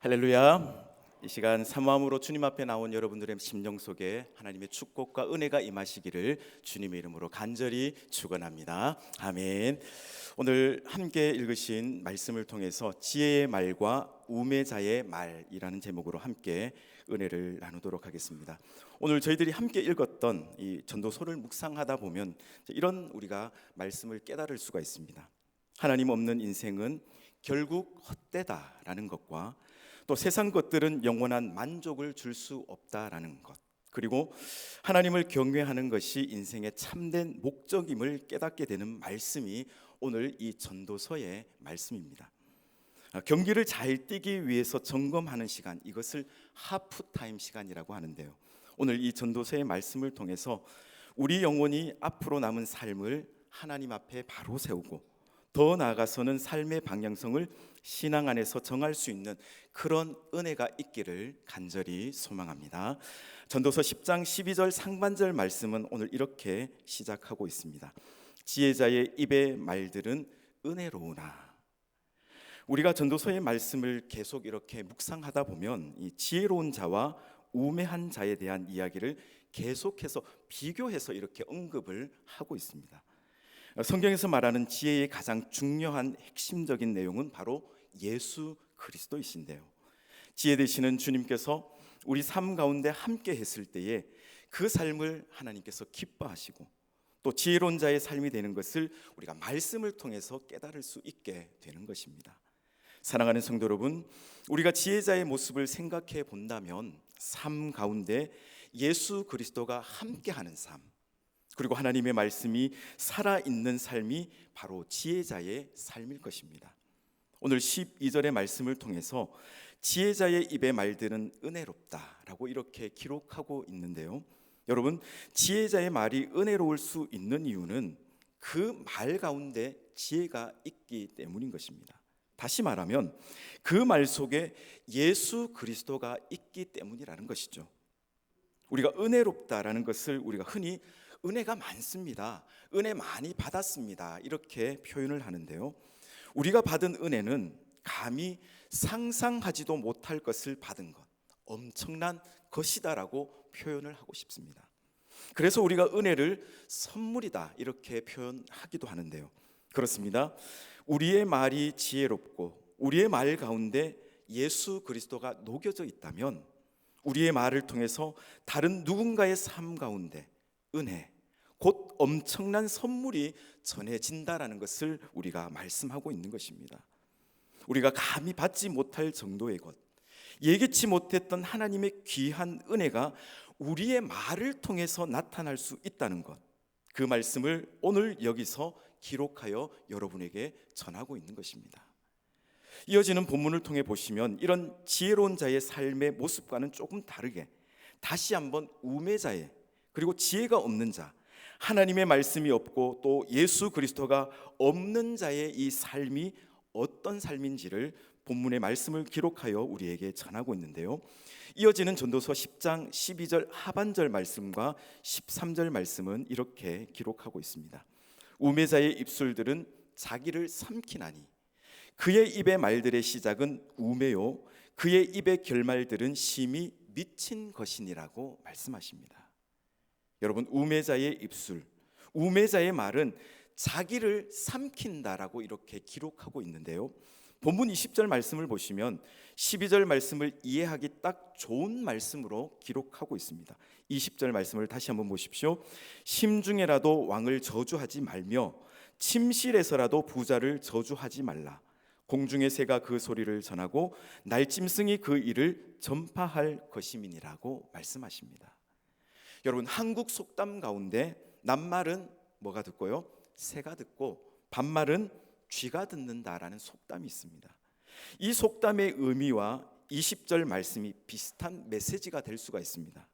할렐루야. 이 시간 사모함으로 주님 앞에 나온 여러분들의 심령 속에 하나님의 축복과 은혜가 임하시기를 주님의 이름으로 간절히 축원합니다. 아멘. 오늘 함께 읽으신 말씀을 통해서 지혜의 말과 우매자의 말이라는 제목으로 함께 은혜를 나누도록 하겠습니다. 오늘 저희들이 함께 읽었던 이 전도서를 묵상하다 보면 이런 우리가 말씀을 깨달을 수가 있습니다. 하나님 없는 인생은 결국 헛되다라는 것과 또 세상 것들은 영원한 만족을 줄 수 없다라는 것, 그리고 하나님을 경외하는 것이 인생의 참된 목적임을 깨닫게 되는 말씀이 오늘 이 전도서의 말씀입니다. 경기를 잘 뛰기 위해서 점검하는 시간, 이것을 하프타임 시간이라고 하는데요, 오늘 이 전도서의 말씀을 통해서 우리 영혼이 앞으로 남은 삶을 하나님 앞에 바로 세우고 더 나아가서는 삶의 방향성을 신앙 안에서 정할 수 있는 그런 은혜가 있기를 간절히 소망합니다. 전도서 10장 12절 상반절 말씀은 오늘 이렇게 시작하고 있습니다. 지혜자의 입의 말들은 은혜로우나. 우리가 전도서의 말씀을 계속 이렇게 묵상하다 보면 이 지혜로운 자와 우매한 자에 대한 이야기를 계속해서 비교해서 이렇게 언급을 하고 있습니다. 성경에서 말하는 지혜의 가장 중요한 핵심적인 내용은 바로 예수 그리스도이신데요, 지혜 되시는 주님께서 우리 삶 가운데 함께 했을 때에 그 삶을 하나님께서 기뻐하시고 또 지혜로운 자의 삶이 되는 것을 우리가 말씀을 통해서 깨달을 수 있게 되는 것입니다. 사랑하는 성도 여러분, 우리가 지혜자의 모습을 생각해 본다면 삶 가운데 예수 그리스도가 함께하는 삶, 그리고 하나님의 말씀이 살아있는 삶이 바로 지혜자의 삶일 것입니다. 오늘 12절의 말씀을 통해서 지혜자의 입의 말들은 은혜롭다라고 이렇게 기록하고 있는데요, 여러분, 지혜자의 말이 은혜로울 수 있는 이유는 그 말 가운데 지혜가 있기 때문인 것입니다. 다시 말하면 그 말 속에 예수 그리스도가 있기 때문이라는 것이죠. 우리가 은혜롭다라는 것을 우리가 흔히 은혜가 많습니다, 은혜 많이 받았습니다, 이렇게 표현을 하는데요, 우리가 받은 은혜는 감히 상상하지도 못할 것을 받은 것, 엄청난 것이다라고 표현을 하고 싶습니다. 그래서 우리가 은혜를 선물이다 이렇게 표현하기도 하는데요, 그렇습니다. 우리의 말이 지혜롭고 우리의 말 가운데 예수 그리스도가 녹여져 있다면 우리의 말을 통해서 다른 누군가의 삶 가운데 은혜, 곧 엄청난 선물이 전해진다라는 것을 우리가 말씀하고 있는 것입니다. 우리가 감히 받지 못할 정도의 것, 예기치 못했던 하나님의 귀한 은혜가 우리의 말을 통해서 나타날 수 있다는 것, 그 말씀을 오늘 여기서 기록하여 여러분에게 전하고 있는 것입니다. 이어지는 본문을 통해 보시면 이런 지혜로운 자의 삶의 모습과는 조금 다르게 다시 한번 우매자의, 그리고 지혜가 없는 자, 하나님의 말씀이 없고 또 예수 그리스도가 없는 자의 이 삶이 어떤 삶인지를 본문의 말씀을 기록하여 우리에게 전하고 있는데요, 이어지는 전도서 10장 12절 하반절 말씀과 13절 말씀은 이렇게 기록하고 있습니다. 우매자의 입술들은 자기를 삼키나니 그의 입의 말들의 시작은 우매요 그의 입의 결말들은 심히 미친 것이니라고 말씀하십니다. 여러분, 우매자의 입술, 우매자의 말은 자기를 삼킨다라고 이렇게 기록하고 있는데요, 본문 20절 말씀을 보시면 12절 말씀을 이해하기 딱 좋은 말씀으로 기록하고 있습니다. 20절 말씀을 다시 한번 보십시오. 심중에라도 왕을 저주하지 말며 침실에서라도 부자를 저주하지 말라. 공중의 새가 그 소리를 전하고 날짐승이 그 일을 전파할 것임이니라고 말씀하십니다. 여러분, 한국 속담 가운데 낱말은 뭐가 듣고요? 새가 듣고 반말은 쥐가 듣는다라는 속담이 있습니다. 이 속담의 의미와 20절 말씀이 비슷한 메시지가 될 수가 있습니다.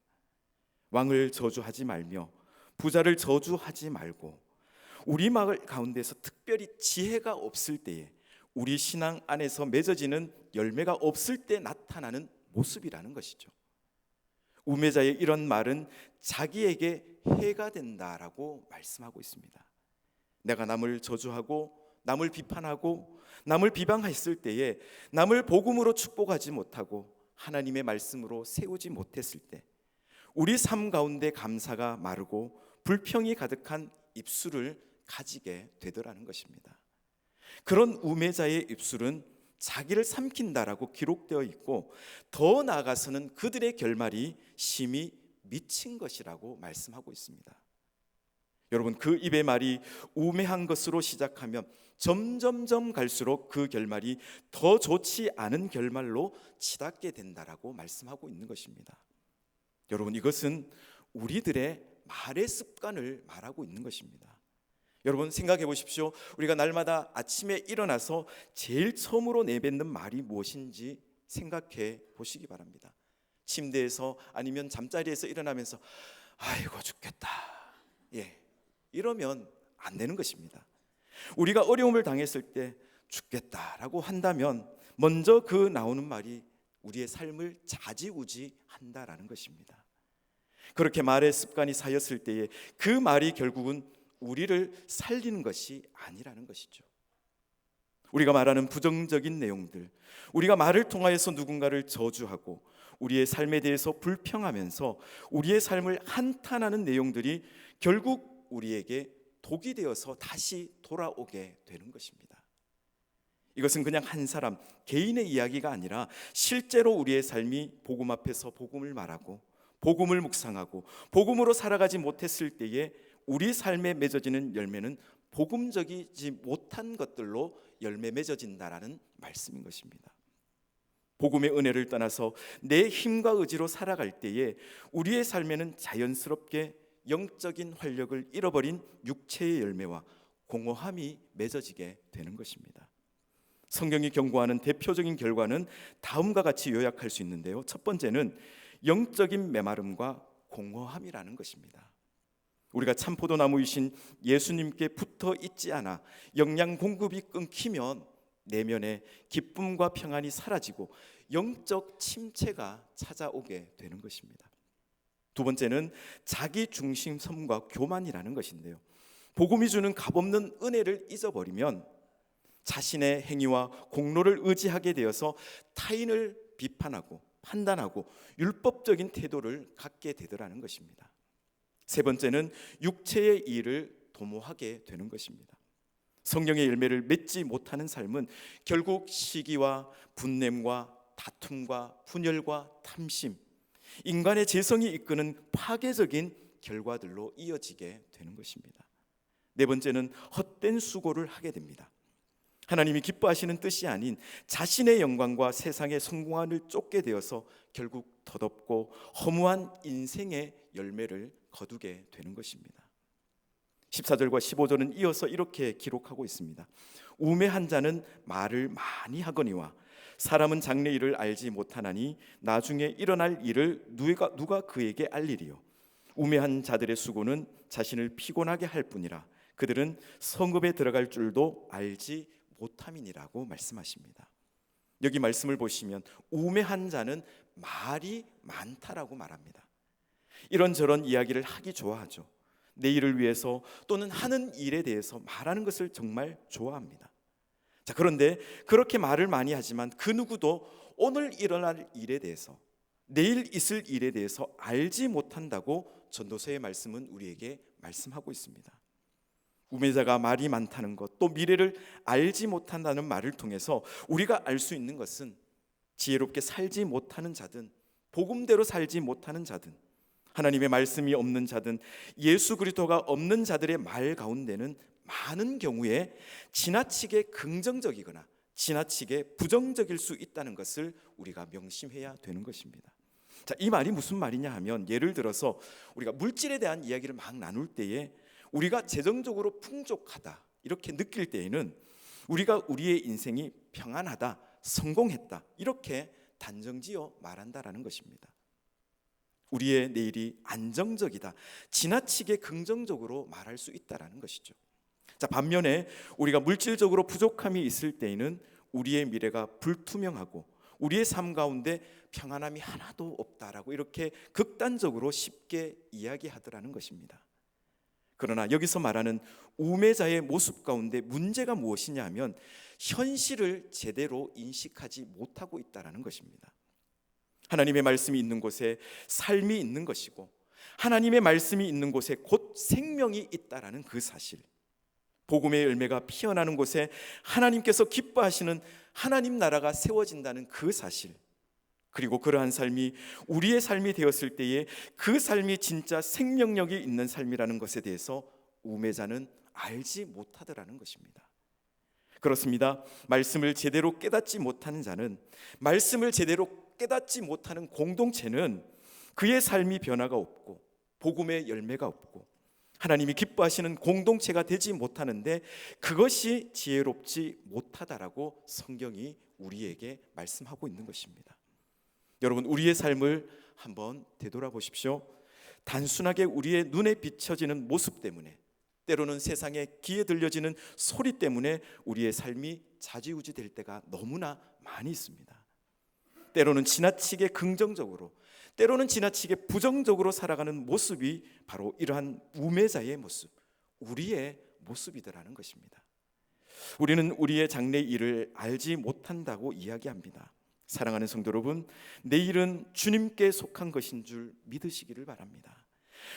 왕을 저주하지 말며 부자를 저주하지 말고, 우리 마을 가운데서 특별히 지혜가 없을 때에 우리 신앙 안에서 맺어지는 열매가 없을 때 나타나는 모습이라는 것이죠. 우매자의 이런 말은 자기에게 해가 된다라고 말씀하고 있습니다. 내가 남을 저주하고 남을 비판하고 남을 비방했을 때에, 남을 복음으로 축복하지 못하고 하나님의 말씀으로 세우지 못했을 때 우리 삶 가운데 감사가 마르고 불평이 가득한 입술을 가지게 되더라는 것입니다. 그런 우매자의 입술은 자기를 삼킨다라고 기록되어 있고, 더 나아가서는 그들의 결말이 심히 미친 것이라고 말씀하고 있습니다. 여러분, 그 입의 말이 우매한 것으로 시작하면 점점점 갈수록 그 결말이 더 좋지 않은 결말로 치닫게 된다라고 말씀하고 있는 것입니다. 여러분, 이것은 우리들의 말의 습관을 말하고 있는 것입니다. 여러분, 생각해 보십시오. 우리가 날마다 아침에 일어나서 제일 처음으로 내뱉는 말이 무엇인지 생각해 보시기 바랍니다. 침대에서 아니면 잠자리에서 일어나면서 아이고 죽겠다, 이러면 안 되는 것입니다. 우리가 어려움을 당했을 때 죽겠다라고 한다면 먼저 그 나오는 말이 우리의 삶을 좌지우지한다라는 것입니다. 그렇게 말의 습관이 쌓였을 때에 그 말이 결국은 우리를 살리는 것이 아니라는 것이죠. 우리가 말하는 부정적인 내용들, 우리가 말을 통하여서 누군가를 저주하고 우리의 삶에 대해서 불평하면서 우리의 삶을 한탄하는 내용들이 결국 우리에게 독이 되어서 다시 돌아오게 되는 것입니다. 이것은 그냥 한 사람 개인의 이야기가 아니라 실제로 우리의 삶이 복음 앞에서 복음을 말하고 복음을 묵상하고 복음으로 살아가지 못했을 때에 우리 삶에 맺어지는 열매는 복음적이지 못한 것들로 열매 맺어진다라는 말씀인 것입니다. 복음의 은혜를 떠나서 내 힘과 의지로 살아갈 때에 우리의 삶에는 자연스럽게 영적인 활력을 잃어버린 육체의 열매와 공허함이 맺어지게 되는 것입니다. 성경이 경고하는 대표적인 결과는 다음과 같이 요약할 수 있는데요. 첫 번째는 영적인 메마름과 공허함이라는 것입니다. 우리가 참포도나무이신 예수님께 붙어 있지 않아 영양 공급이 끊기면 내면에 기쁨과 평안이 사라지고 영적 침체가 찾아오게 되는 것입니다. 두 번째는 자기 중심성과 교만이라는 것인데요. 복음이 주는 값없는 은혜를 잊어버리면 자신의 행위와 공로를 의지하게 되어서 타인을 비판하고 판단하고 율법적인 태도를 갖게 되더라는 것입니다. 세 번째는 육체의 일을 도모하게 되는 것입니다. 성령의 열매를 맺지 못하는 삶은 결국 시기와 분냄과 다툼과 분열과 탐심, 인간의 재성이 이끄는 파괴적인 결과들로 이어지게 되는 것입니다. 네 번째는 헛된 수고를 하게 됩니다. 하나님이 기뻐하시는 뜻이 아닌 자신의 영광과 세상의 성공함을 쫓게 되어서 결국 덧없고 허무한 인생의 열매를 거두게 되는 것입니다. 14절과 15절은 이어서 이렇게 기록하고 있습니다. 우매한 자는 말을 많이 하거니와 사람은 장래 일을 알지 못하나니 나중에 일어날 일을 누가 그에게 알리리요. 우매한 자들의 수고는 자신을 피곤하게 할 뿐이라 그들은 성읍에 들어갈 줄도 알지 못함이니라고 말씀하십니다. 여기 말씀을 보시면 우매한 자는 말이 많다라고 말합니다. 이런저런 이야기를 하기 좋아하죠. 내일을 위해서 또는 하는 일에 대해서 말하는 것을 정말 좋아합니다. 자, 그런데 그렇게 말을 많이 하지만 그 누구도 오늘 일어날 일에 대해서, 내일 있을 일에 대해서 알지 못한다고 전도서의 말씀은 우리에게 말씀하고 있습니다. 우매자가 말이 많다는 것, 또 미래를 알지 못한다는 말을 통해서 우리가 알 수 있는 것은 지혜롭게 살지 못하는 자든 복음대로 살지 못하는 자든 하나님의 말씀이 없는 자든 예수 그리스도가 없는 자들의 말 가운데는 많은 경우에 지나치게 긍정적이거나 지나치게 부정적일 수 있다는 것을 우리가 명심해야 되는 것입니다. 자, 이 말이 무슨 말이냐 하면, 예를 들어서 우리가 물질에 대한 이야기를 막 나눌 때에 우리가 재정적으로 풍족하다 이렇게 느낄 때에는 우리가 우리의 인생이 평안하다, 성공했다 이렇게 단정지어 말한다라는 것입니다. 우리의 내일이 안정적이다, 지나치게 긍정적으로 말할 수 있다라는 것이죠. 자, 반면에 우리가 물질적으로 부족함이 있을 때에는 우리의 미래가 불투명하고 우리의 삶 가운데 평안함이 하나도 없다라고 이렇게 극단적으로 쉽게 이야기하더라는 것입니다. 그러나 여기서 말하는 우매자의 모습 가운데 문제가 무엇이냐 하면 현실을 제대로 인식하지 못하고 있다는 것입니다. 하나님의 말씀이 있는 곳에 삶이 있는 것이고, 하나님의 말씀이 있는 곳에 곧 생명이 있다는 그 사실, 복음의 열매가 피어나는 곳에 하나님께서 기뻐하시는 하나님 나라가 세워진다는 그 사실, 그리고 그러한 삶이 우리의 삶이 되었을 때에 그 삶이 진짜 생명력이 있는 삶이라는 것에 대해서 우매자는 알지 못하더라는 것입니다. 그렇습니다. 말씀을 제대로 깨닫지 못하는 자는, 말씀을 제대로 깨닫지 못하는 공동체는 그의 삶이 변화가 없고 복음의 열매가 없고 하나님이 기뻐하시는 공동체가 되지 못하는데, 그것이 지혜롭지 못하다라고 성경이 우리에게 말씀하고 있는 것입니다. 여러분, 우리의 삶을 한번 되돌아보십시오. 단순하게 우리의 눈에 비춰지는 모습 때문에, 때로는 세상에 귀에 들려지는 소리 때문에 우리의 삶이 좌지우지 될 때가 너무나 많이 있습니다. 때로는 지나치게 긍정적으로, 때로는 지나치게 부정적으로 살아가는 모습이 바로 이러한 우매자의 모습, 우리의 모습이더라는 것입니다. 우리는 우리의 장래 일을 알지 못한다고 이야기합니다. 사랑하는 성도 여러분, 내일은 주님께 속한 것인 줄 믿으시기를 바랍니다.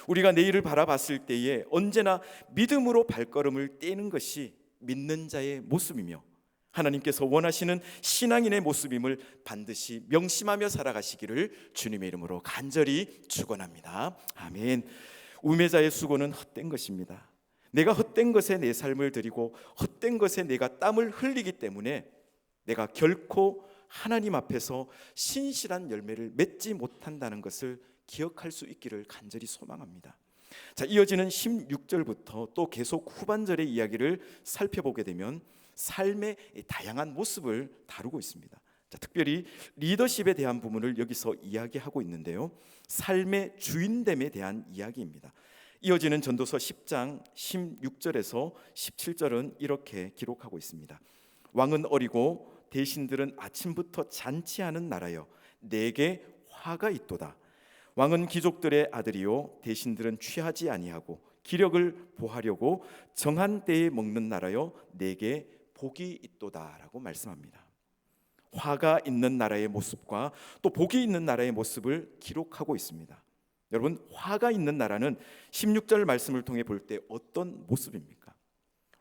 우리가 내일을 바라봤을 때에 언제나 믿음으로 발걸음을 떼는 것이 믿는 자의 모습이며, 하나님께서 원하시는 신앙인의 모습임을 반드시 명심하며 살아가시기를 주님의 이름으로 간절히 축원합니다. 아멘. 우매자의 수고는 헛된 것입니다. 내가 헛된 것에 내 삶을 드리고 헛된 것에 내가 땀을 흘리기 때문에 내가 결코 하나님 앞에서 신실한 열매를 맺지 못한다는 것을 기억할 수 있기를 간절히 소망합니다. 자, 이어지는 16절부터 또 계속 후반절의 이야기를 살펴보게 되면 삶의 다양한 모습을 다루고 있습니다. 자, 특별히 리더십에 대한 부분을 여기서 이야기하고 있는데요, 삶의 주인됨에 대한 이야기입니다. 이어지는 전도서 10장 16절에서 17절은 이렇게 기록하고 있습니다. 왕은 어리고 대신들은 아침부터 잔치하는 나라여, 내게 화가 있도다. 왕은 귀족들의 아들이요 대신들은 취하지 아니하고 기력을 보하려고 정한 때에 먹는 나라여, 내게 복이 있도다라고 말씀합니다. 화가 있는 나라의 모습과 또 복이 있는 나라의 모습을 기록하고 있습니다. 여러분, 화가 있는 나라는 16절 말씀을 통해 볼 때 어떤 모습입니까?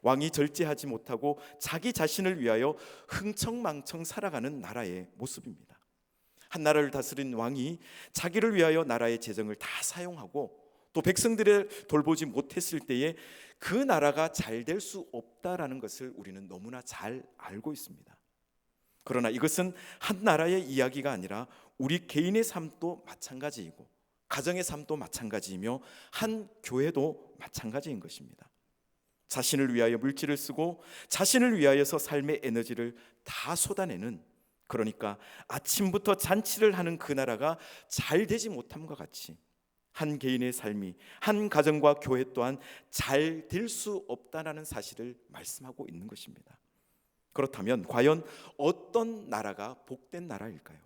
왕이 절제하지 못하고 자기 자신을 위하여 흥청망청 살아가는 나라의 모습입니다. 한 나라를 다스린 왕이 자기를 위하여 나라의 재정을 다 사용하고 또 백성들을 돌보지 못했을 때에 그 나라가 잘 될 수 없다라는 것을 우리는 너무나 잘 알고 있습니다. 그러나 이것은 한 나라의 이야기가 아니라 우리 개인의 삶도 마찬가지이고 가정의 삶도 마찬가지이며 한 교회도 마찬가지인 것입니다. 자신을 위하여 물질을 쓰고 자신을 위하여서 삶의 에너지를 다 쏟아내는, 그러니까 아침부터 잔치를 하는 그 나라가 잘 되지 못함과 같이 한 개인의 삶이, 한 가정과 교회 또한 잘 될 수 없다라는 사실을 말씀하고 있는 것입니다. 그렇다면 과연 어떤 나라가 복된 나라일까요?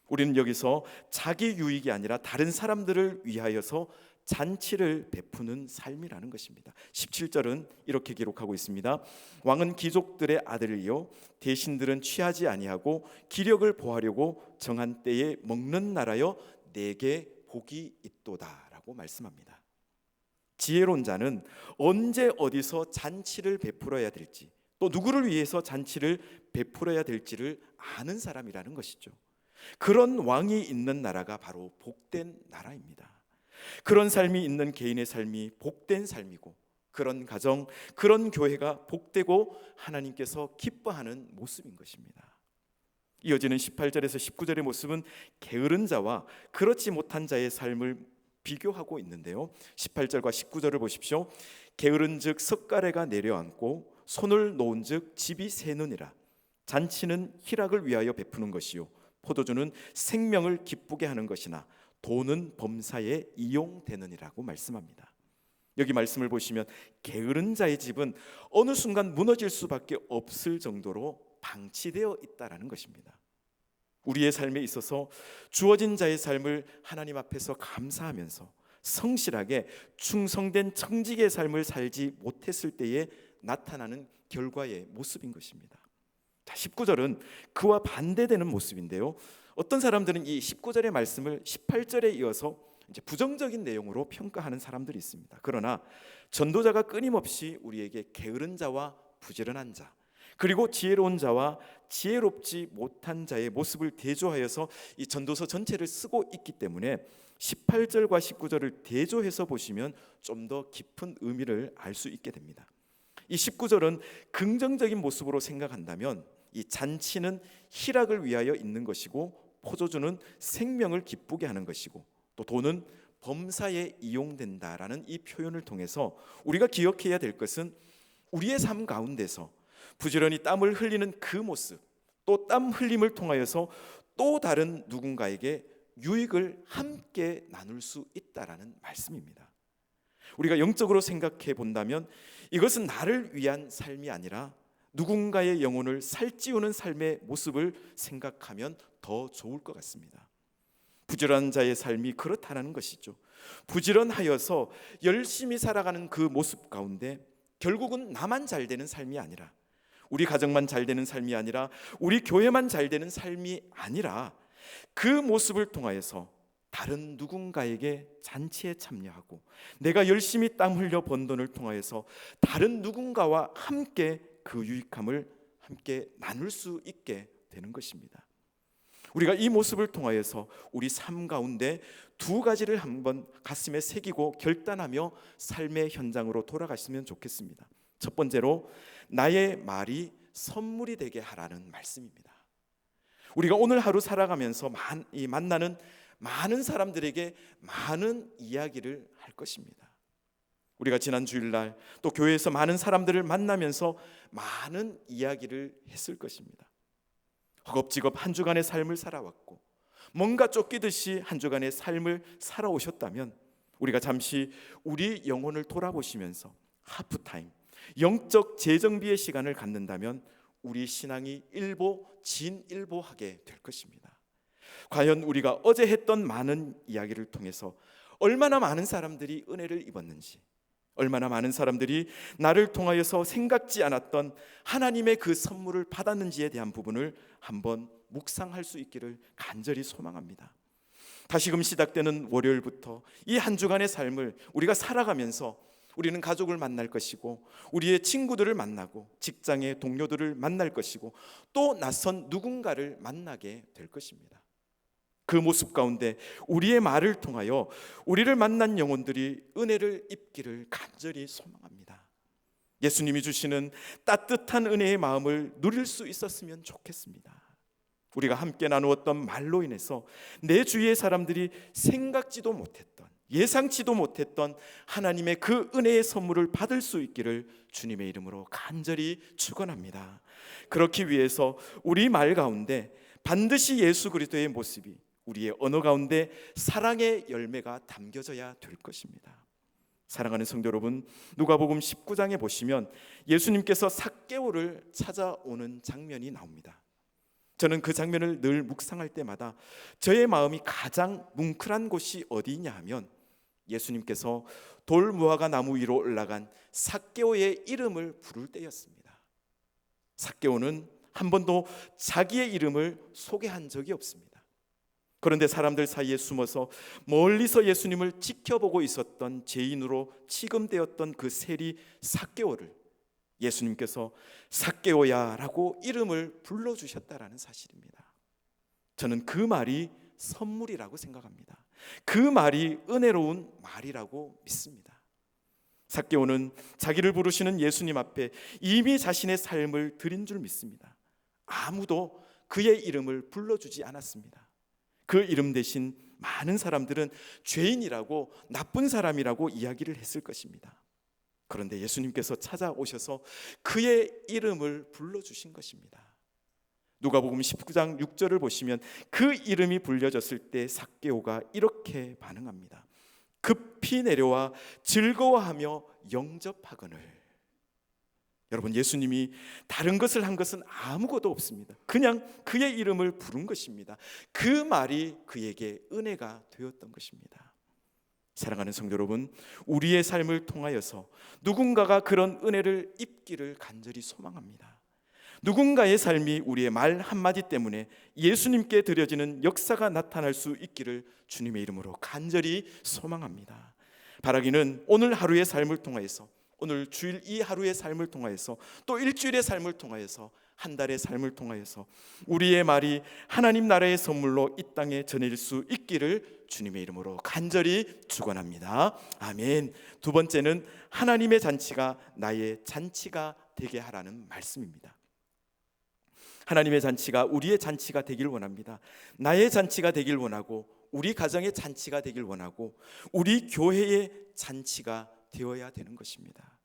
우리는 여기서 자기 유익이 아니라 다른 사람들을 위하여서 잔치를 베푸는 삶이라는 것입니다. 17절은 이렇게 기록하고 있습니다. 왕은 귀족들의 아들이요 대신들은 취하지 아니하고 기력을 보하려고 정한 때에 먹는 나라여, 내게 복이 있도다라고 말씀합니다. 지혜로운 자는 언제 어디서 잔치를 베풀어야 될지, 또 누구를 위해서 잔치를 베풀어야 될지를 아는 사람이라는 것이죠. 그런 왕이 있는 나라가 바로 복된 나라입니다. 그런 삶이 있는 개인의 삶이 복된 삶이고, 그런 가정, 그런 교회가 복되고 하나님께서 기뻐하는 모습인 것입니다. 이어지는 18절에서 19절의 모습은 게으른 자와 그렇지 못한 자의 삶을 비교하고 있는데요, 18절과 19절을 보십시오. 게으른즉 석가래가 내려앉고 손을 놓은즉 집이 새느니라. 잔치는 희락을 위하여 베푸는 것이요 포도주는 생명을 기쁘게 하는 것이나 돈은 범사에 이용되느니라고 말씀합니다. 여기 말씀을 보시면 게으른 자의 집은 어느 순간 무너질 수밖에 없을 정도로 방치되어 있다라는 것입니다. 우리의 삶에 있어서 주어진 자의 삶을 하나님 앞에서 감사하면서 성실하게 충성된 청직의 삶을 살지 못했을 때에 나타나는 결과의 모습인 것입니다. 자, 19절은 그와 반대되는 모습인데요, 어떤 사람들은 이 19절의 말씀을 18절에 이어서 이제 부정적인 내용으로 평가하는 사람들이 있습니다. 그러나 전도자가 끊임없이 우리에게 게으른 자와 부지런한 자, 그리고 지혜로운 자와 지혜롭지 못한 자의 모습을 대조하여서 이 전도서 전체를 쓰고 있기 때문에 18절과 19절을 대조해서 보시면 좀 더 깊은 의미를 알 수 있게 됩니다. 이 19절은 긍정적인 모습으로 생각한다면 이 잔치는 희락을 위하여 있는 것이고, 포도주는 생명을 기쁘게 하는 것이고, 또 돈은 범사에 이용된다라는 이 표현을 통해서 우리가 기억해야 될 것은 우리의 삶 가운데서 부지런히 땀을 흘리는 그 모습, 또 땀 흘림을 통하여서 또 다른 누군가에게 유익을 함께 나눌 수 있다라는 말씀입니다. 우리가 영적으로 생각해 본다면 이것은 나를 위한 삶이 아니라 누군가의 영혼을 살찌우는 삶의 모습을 생각하면 더 좋을 것 같습니다. 부지런한 자의 삶이 그렇다는 것이죠. 부지런하여서 열심히 살아가는 그 모습 가운데 결국은 나만 잘 되는 삶이 아니라, 우리 가정만 잘 되는 삶이 아니라, 우리 교회만 잘 되는 삶이 아니라, 그 모습을 통하여서 다른 누군가에게 잔치에 참여하고 내가 열심히 땀 흘려 번 돈을 통하여서 다른 누군가와 함께 그 유익함을 함께 나눌 수 있게 되는 것입니다. 우리가 이 모습을 통하여서 우리 삶 가운데 두 가지를 한번 가슴에 새기고 결단하며 삶의 현장으로 돌아가시면 좋겠습니다. 첫 번째로, 나의 말이 선물이 되게 하라는 말씀입니다. 우리가 오늘 하루 살아가면서 만나는 많은 사람들에게 많은 이야기를 할 것입니다. 우리가 지난 주일날 또 교회에서 많은 사람들을 만나면서 많은 이야기를 했을 것입니다. 허겁지겁 한 주간의 삶을 살아왔고 뭔가 쫓기듯이 한 주간의 삶을 살아오셨다면, 우리가 잠시 우리 영혼을 돌아보시면서 하프타임, 영적 재정비의 시간을 갖는다면 우리 신앙이 일보 진일보하게 될 것입니다. 과연 우리가 어제 했던 많은 이야기를 통해서 얼마나 많은 사람들이 은혜를 입었는지, 얼마나 많은 사람들이 나를 통하여서 생각지 않았던 하나님의 그 선물을 받았는지에 대한 부분을 한번 묵상할 수 있기를 간절히 소망합니다. 다시금 시작되는 월요일부터 이 한 주간의 삶을 우리가 살아가면서 우리는 가족을 만날 것이고, 우리의 친구들을 만나고, 직장의 동료들을 만날 것이고, 또 낯선 누군가를 만나게 될 것입니다. 그 모습 가운데 우리의 말을 통하여 우리를 만난 영혼들이 은혜를 입기를 간절히 소망합니다. 예수님이 주시는 따뜻한 은혜의 마음을 누릴 수 있었으면 좋겠습니다. 우리가 함께 나누었던 말로 인해서 내 주위의 사람들이 생각지도 못했던, 예상치도 못했던 하나님의 그 은혜의 선물을 받을 수 있기를 주님의 이름으로 간절히 축원합니다. 그렇기 위해서 우리 말 가운데 반드시 예수 그리스도의 모습이, 우리의 언어 가운데 사랑의 열매가 담겨져야 될 것입니다. 사랑하는 성도 여러분, 누가복음 19장에 보시면 예수님께서 삭개오를 찾아오는 장면이 나옵니다. 저는 그 장면을 늘 묵상할 때마다 저의 마음이 가장 뭉클한 곳이 어디냐 하면, 예수님께서 돌무화과 나무 위로 올라간 삭개오의 이름을 부를 때였습니다. 삭개오는 한 번도 자기의 이름을 소개한 적이 없습니다. 그런데 사람들 사이에 숨어서 멀리서 예수님을 지켜보고 있었던 죄인으로 취급되었던 그 세리 삭개오를 예수님께서 삭개오야 라고 이름을 불러주셨다라는 사실입니다. 저는 그 말이 선물이라고 생각합니다. 그 말이 은혜로운 말이라고 믿습니다. 삭개오는 자기를 부르시는 예수님 앞에 이미 자신의 삶을 드린 줄 믿습니다. 아무도 그의 이름을 불러주지 않았습니다. 그 이름 대신 많은 사람들은 죄인이라고, 나쁜 사람이라고 이야기를 했을 것입니다. 그런데 예수님께서 찾아오셔서 그의 이름을 불러주신 것입니다. 누가복음 19장 6절을 보시면 그 이름이 불려졌을 때 삭개오가 이렇게 반응합니다. 급히 내려와 즐거워하며 영접하거늘. 여러분, 예수님이 다른 것을 한 것은 아무것도 없습니다. 그냥 그의 이름을 부른 것입니다. 그 말이 그에게 은혜가 되었던 것입니다. 사랑하는 성도 여러분, 우리의 삶을 통하여서 누군가가 그런 은혜를 입기를 간절히 소망합니다. 누군가의 삶이 우리의 말 한마디 때문에 예수님께 드려지는 역사가 나타날 수 있기를 주님의 이름으로 간절히 소망합니다. 바라기는 오늘 하루의 삶을 통하여서, 오늘 주일 이 하루의 삶을 통하여서, 또 일주일의 삶을 통하여서, 한 달의 삶을 통하여서 우리의 말이 하나님 나라의 선물로 이 땅에 전해질 수 있기를 주님의 이름으로 간절히 축원합니다. 아멘. 두 번째는 하나님의 잔치가 나의 잔치가 되게 하라는 말씀입니다. 하나님의 잔치가 우리의 잔치가 되길 원합니다. 나의 잔치가 되길 원하고, 우리 가정의 잔치가 되길 원하고, 우리 교회의 잔치가 되어야 되는 것입니다.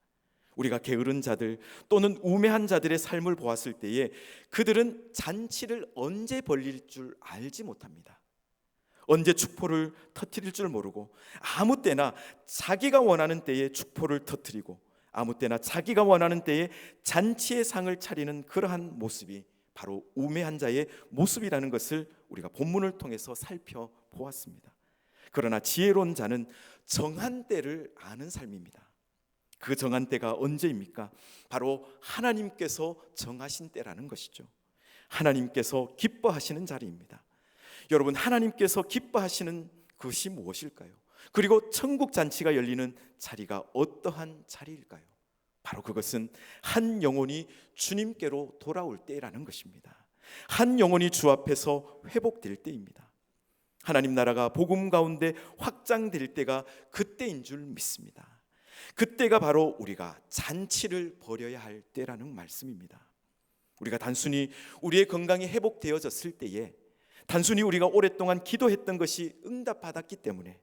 우리가 게으른 자들 또는 우매한 자들의 삶을 보았을 때에 그들은 잔치를 언제 벌릴 줄 알지 못합니다. 언제 축포를 터뜨릴 줄 모르고, 아무 때나 자기가 원하는 때에 축포를 터뜨리고, 아무 때나 자기가 원하는 때에 잔치의 상을 차리는 그러한 모습이 바로 우매한 자의 모습이라는 것을 우리가 본문을 통해서 살펴보았습니다. 그러나 지혜로운 자는 정한 때를 아는 삶입니다. 그 정한 때가 언제입니까? 바로 하나님께서 정하신 때라는 것이죠. 하나님께서 기뻐하시는 자리입니다. 여러분, 하나님께서 기뻐하시는 것이 무엇일까요? 그리고 천국 잔치가 열리는 자리가 어떠한 자리일까요? 바로 그것은 한 영혼이 주님께로 돌아올 때라는 것입니다. 한 영혼이 주 앞에서 회복될 때입니다. 하나님 나라가 복음 가운데 확장될 때가 그때인 줄 믿습니다. 그때가 바로 우리가 잔치를 벌여야 할 때라는 말씀입니다. 우리가 단순히 우리의 건강이 회복되어졌을 때에, 단순히 우리가 오랫동안 기도했던 것이 응답받았기 때문에,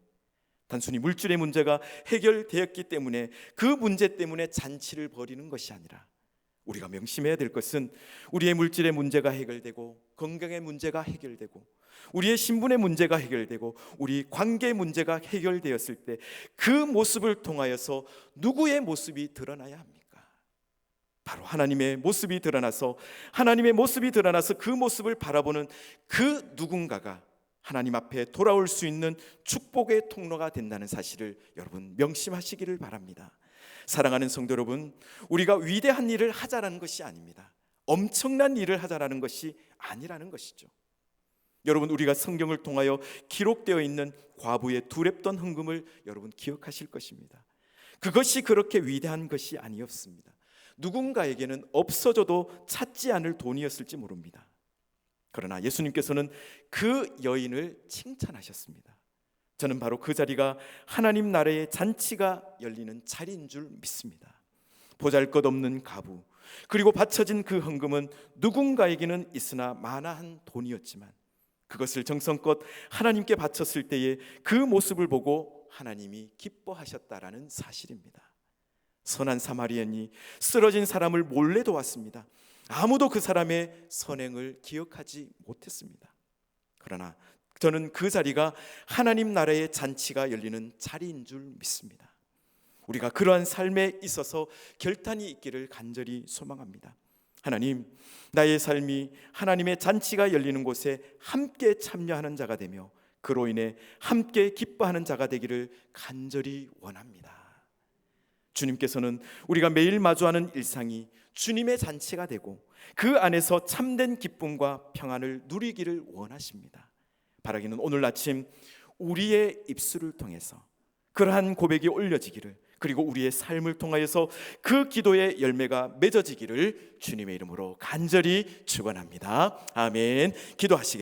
단순히 물질의 문제가 해결되었기 때문에 그 문제 때문에 잔치를 벌이는 것이 아니라, 우리가 명심해야 될 것은 우리의 물질의 문제가 해결되고, 건강의 문제가 해결되고, 우리의 신분의 문제가 해결되고, 우리 관계의 문제가 해결되었을 때 그 모습을 통하여서 누구의 모습이 드러나야 합니까? 바로 하나님의 모습이 드러나서, 하나님의 모습이 드러나서 그 모습을 바라보는 그 누군가가 하나님 앞에 돌아올 수 있는 축복의 통로가 된다는 사실을 여러분 명심하시기를 바랍니다. 사랑하는 성도 여러분, 우리가 위대한 일을 하자라는 것이 아닙니다. 엄청난 일을 하자라는 것이 아니라는 것이죠. 여러분, 우리가 성경을 통하여 기록되어 있는 과부의 두 랩돈 헌금을 여러분 기억하실 것입니다. 그것이 그렇게 위대한 것이 아니었습니다. 누군가에게는 없어져도 찾지 않을 돈이었을지 모릅니다. 그러나 예수님께서는 그 여인을 칭찬하셨습니다. 저는 바로 그 자리가 하나님 나라의 잔치가 열리는 자리인 줄 믿습니다. 보잘것없는 가부, 그리고 바쳐진 그 헌금은 누군가에게는 있으나 마나한 돈이었지만, 그것을 정성껏 하나님께 바쳤을 때에 그 모습을 보고 하나님이 기뻐하셨다라는 사실입니다. 선한 사마리아인이 쓰러진 사람을 몰래 도왔습니다. 아무도 그 사람의 선행을 기억하지 못했습니다. 그러나 저는 그 자리가 하나님 나라의 잔치가 열리는 자리인 줄 믿습니다. 우리가 그러한 삶에 있어서 결단이 있기를 간절히 소망합니다. 하나님, 나의 삶이 하나님의 잔치가 열리는 곳에 함께 참여하는 자가 되며 그로 인해 함께 기뻐하는 자가 되기를 간절히 원합니다. 주님께서는 우리가 매일 마주하는 일상이 주님의 잔치가 되고 그 안에서 참된 기쁨과 평안을 누리기를 원하십니다. 바라기는 오늘 아침 우리의 입술을 통해서 그러한 고백이 올려지기를, 그리고 우리의 삶을 통하여서 그 기도의 열매가 맺어지기를 주님의 이름으로 간절히 축원합니다. 아멘. 기도하시겠습니다.